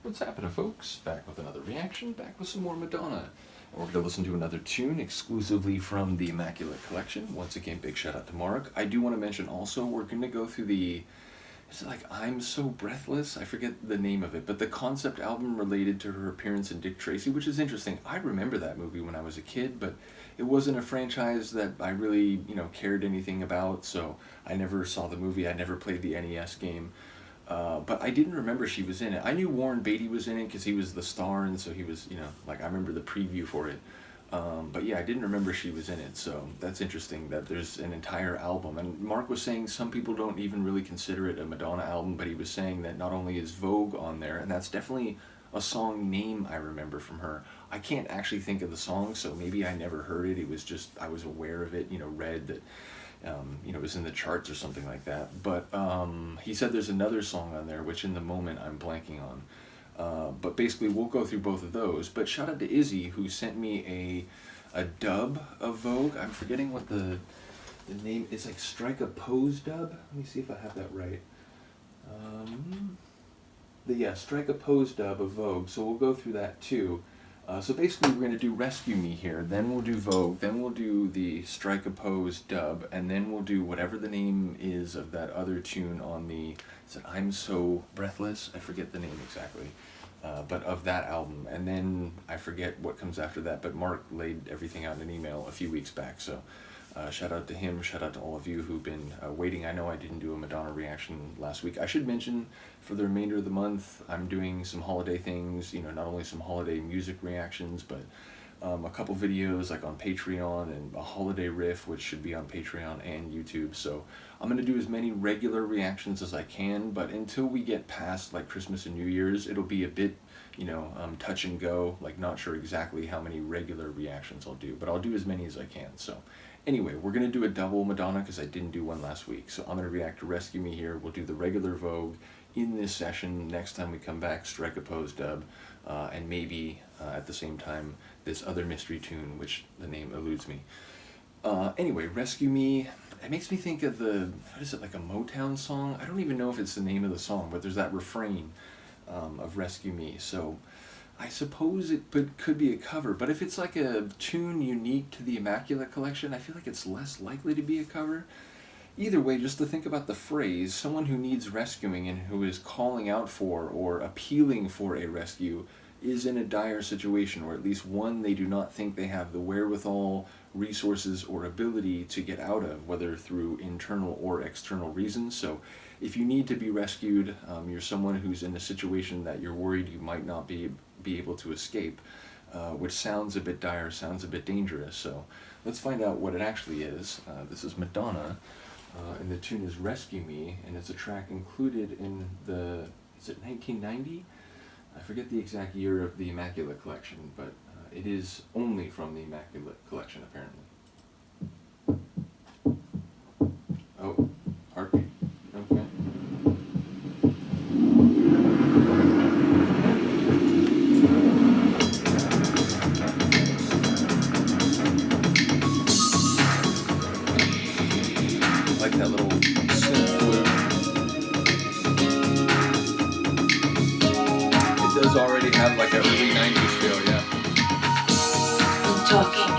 What's happening, folks? Back with another reaction, back with some more Madonna. And we're going to listen to another tune exclusively from the Immaculate Collection. Once again, big shout out to Mark. I do want to mention also, we're going to go through the, is it like I'm So Breathless? I forget the name of it, but the concept album related to her appearance in Dick Tracy, which is interesting. I remember that movie when I was a kid, but it wasn't a franchise that I really, cared anything about, so I never saw the movie. I never played the NES game. But I didn't remember she was in it. I knew Warren Beatty was in it because he was the star, and so he was, I remember the preview for it. But yeah, I didn't remember she was in it, so that's interesting that there's an entire album. And Mark was saying some people don't even really consider it a Madonna album, but he was saying that not only is Vogue on there, and that's definitely a song name I remember from her. I can't actually think of the song, so maybe I never heard it. It was just, I was aware of it, read that it was in the charts or something like that. But he said there's another song on there, which in the moment I'm blanking on. But basically, we'll go through both of those. But shout out to Izzy, who sent me a dub of Vogue. I'm forgetting what the name is, like Strike a Pose dub. Let me see if I have that right. Strike a Pose dub of Vogue. So we'll go through that too. So basically, we're going to do Rescue Me here, then we'll do Vogue, then we'll do the Strike a Pose dub, and then we'll do whatever the name is of that other tune on the, is it I'm So Breathless? I forget the name exactly, but of that album. And then I forget what comes after that, but Mark laid everything out in an email a few weeks back, so shout out to him, shout out to all of you who've been waiting. I know I didn't do a Madonna reaction last week. I should mention, for the remainder of the month, I'm doing some holiday things, not only some holiday music reactions, but a couple videos like on Patreon, and a holiday riff, which should be on Patreon and YouTube. So I'm going to do as many regular reactions as I can, but until we get past like Christmas and New Year's, it'll be a bit, touch and go, like not sure exactly how many regular reactions I'll do, but I'll do as many as I can. So anyway, we're going to do a double Madonna because I didn't do one last week. So I'm going to react to Rescue Me here. We'll do the regular Vogue in this session. Next time we come back, Strike a Pose dub, and maybe at the same time this other mystery tune, which the name eludes me. Anyway, Rescue Me, it makes me think of what is it, like a Motown song? I don't even know if it's the name of the song, but there's that refrain of Rescue Me. So I suppose it could be a cover, but if it's like a tune unique to the Immaculate Collection, I feel like it's less likely to be a cover. Either way, just to think about the phrase, someone who needs rescuing and who is calling out for or appealing for a rescue is in a dire situation, or at least one they do not think they have the wherewithal, resources, or ability to get out of, whether through internal or external reasons. So if you need to be rescued, you're someone who's in a situation that you're worried you might not be able to escape, which sounds a bit dire, sounds a bit dangerous. So let's find out what it actually is. This is Madonna, and the tune is Rescue Me, and it's a track included in the, is it 1990? I forget the exact year of the Immaculate Collection, but it is only from the Immaculate Collection, apparently. Oh, heartbeat. Okay. I like that little synth flute. It does already have like a early 90s feel, yeah. I'm talking.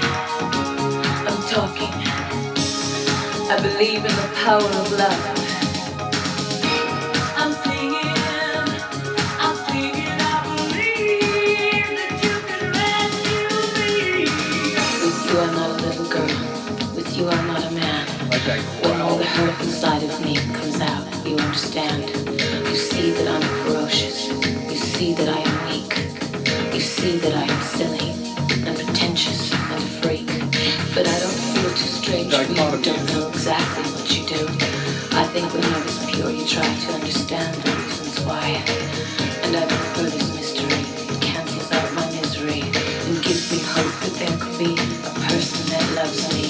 I believe in the power of love. I'm singing, I believe that you can rescue me. With you I'm not a little girl, with you I'm not a man. Like that When all growl. the hurt inside of me comes out, you understand. You see that I'm ferocious, you see that I am weak, you see that I am silly and pretentious and a freak. But I don't feel too strange for you, don't know exactly what you do. I think when I was pure you tried to understand the reasons why. And I prefer this mystery, it cancels out my misery and gives me hope that there could be a person that loves me.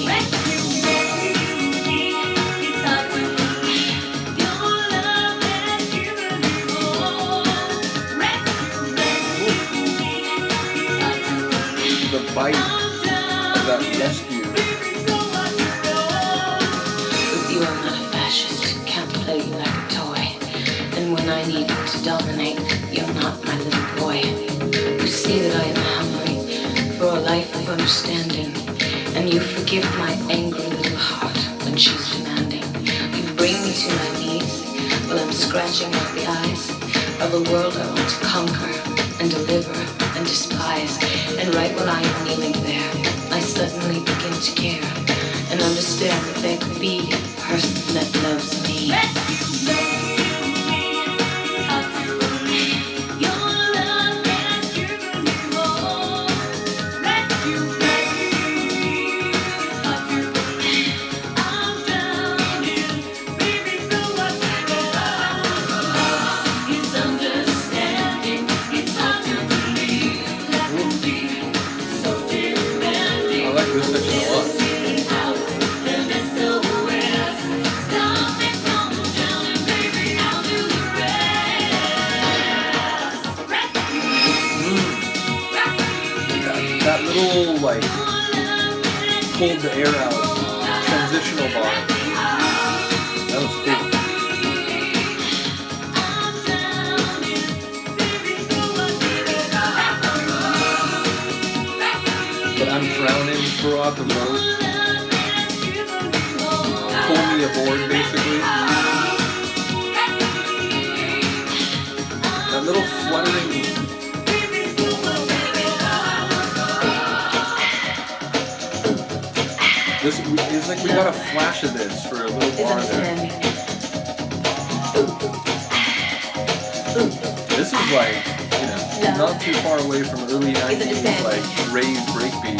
The bite of that rescue. With you I'm not a fascist, can't play you like a toy. And when I need to dominate, you're not my little understanding, and you forgive my angry little heart when she's demanding. You bring me to my knees while I'm scratching out the eyes of a world I want to conquer and deliver and despise. And right when I am kneeling there, I suddenly begin to care and understand that there could be a person that loves me. Like pulled the air out transitional bar. That was cool. But I'm drowning throughout the road. Pull me aboard, basically. That little fluttering. It's like we got a flash of this for a little bar there. This is like, not too far away from early 90s, like rave breakbeat.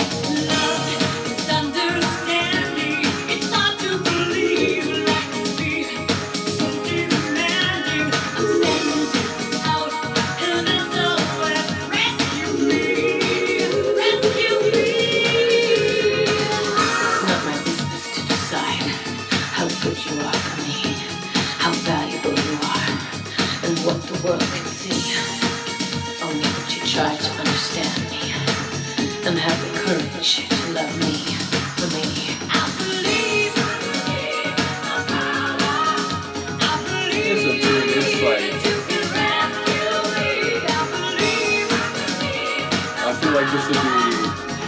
This would be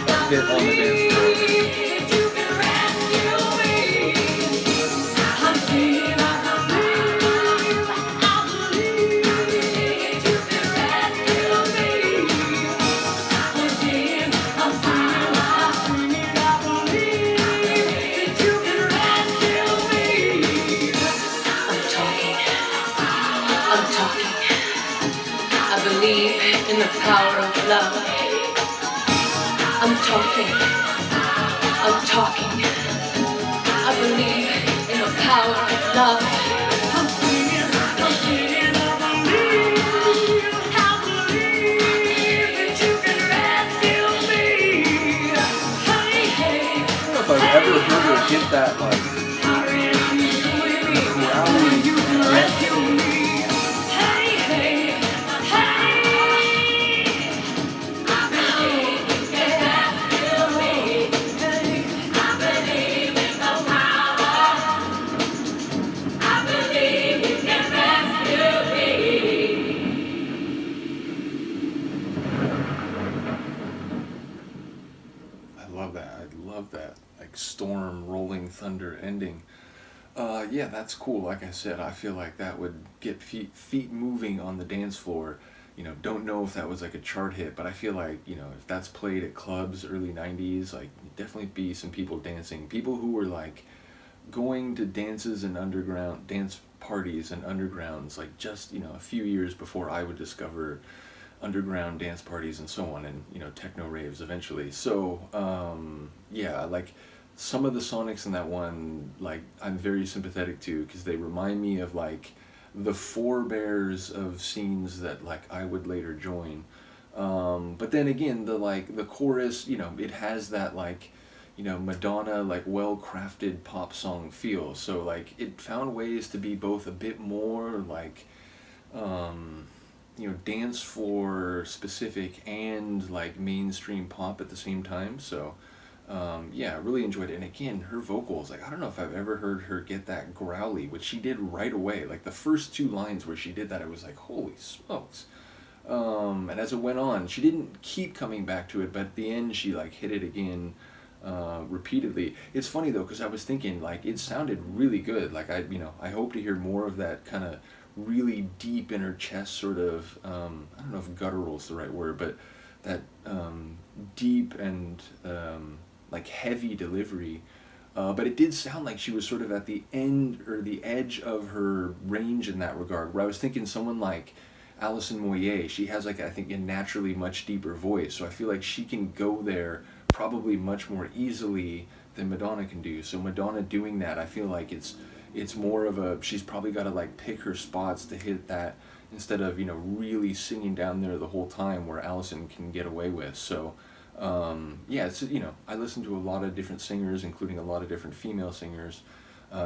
a hit on the dance floor. I'm talking. I believe in the power of love. I'm talking. I believe in the power of love. I'm singing, I believe that you can rescue me. Hey, hey. I don't know if I've ever heard her get that, like, growly that like storm, rolling thunder ending. Yeah, that's cool. Like I said, I feel like that would get feet moving on the dance floor. Don't know if that was like a chart hit, but I feel like, if that's played at clubs early 90s, like definitely be some people dancing. People who were like going to dances and underground dance parties and undergrounds, like just, a few years before I would discover underground dance parties and so on, and techno raves eventually. So yeah, like some of the sonics in that one, like I'm very sympathetic to, because they remind me of like the forebears of scenes that like I would later join. But then again, the chorus, it has that like Madonna, like well-crafted pop song feel. So like it found ways to be both a bit more like dance floor specific and like mainstream pop at the same time. So yeah, I really enjoyed it. And again, her vocals, like I don't know if I've ever heard her get that growly, which she did right away. Like the first two lines where she did that, I was like, holy smokes. And as it went on, she didn't keep coming back to it, but at the end she like hit it again repeatedly. It's funny though, because I was thinking like it sounded really good. Like I hope to hear more of that kind of really deep in her chest sort of, I don't know if guttural is the right word, but that deep and like heavy delivery. But it did sound like she was sort of at the end or the edge of her range in that regard, where I was thinking someone like Alison Moyet, she has like I think a naturally much deeper voice, so I feel like she can go there probably much more easily than Madonna can do. So Madonna doing that, I feel like it's more of a, she's probably got to like pick her spots to hit that instead of really singing down there the whole time where Alison can get away with. So yeah, it's I listen to a lot of different singers, including a lot of different female singers,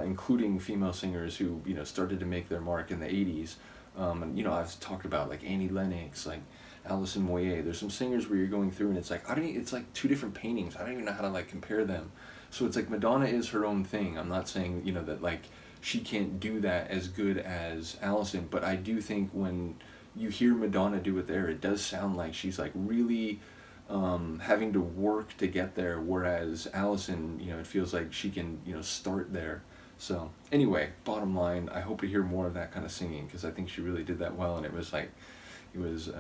including female singers who started to make their mark in the '80s. And I've talked about like Annie Lennox, like Alison Moyet. There's some singers where you're going through and it's like it's like two different paintings. I don't even know how to like compare them. So it's like Madonna is her own thing. I'm not saying that like she can't do that as good as Alison, but I do think when you hear Madonna do it there, it does sound like she's like really having to work to get there, whereas Alison, it feels like she can start there. So anyway, bottom line, I hope to hear more of that kind of singing, because I think she really did that well, and it was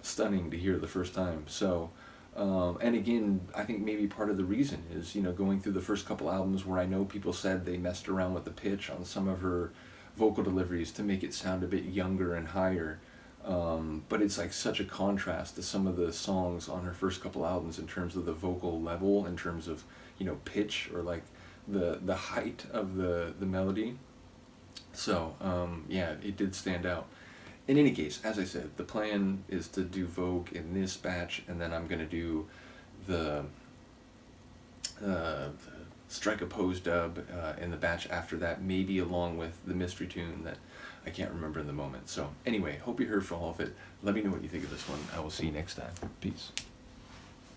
stunning to hear the first time. So and again, I think maybe part of the reason is going through the first couple albums where I know people said they messed around with the pitch on some of her vocal deliveries to make it sound a bit younger and higher. But it's like such a contrast to some of the songs on her first couple albums in terms of the vocal level, in terms of pitch, or like the height of the melody. So yeah, it did stand out. In any case, as I said, the plan is to do Vogue in this batch, and then I'm gonna do the Strike a Pose dub in the batch after that, maybe along with the mystery tune that I can't remember in the moment. So anyway, hope you heard for all of it. Let me know what you think of this one. I will see you next time. Peace.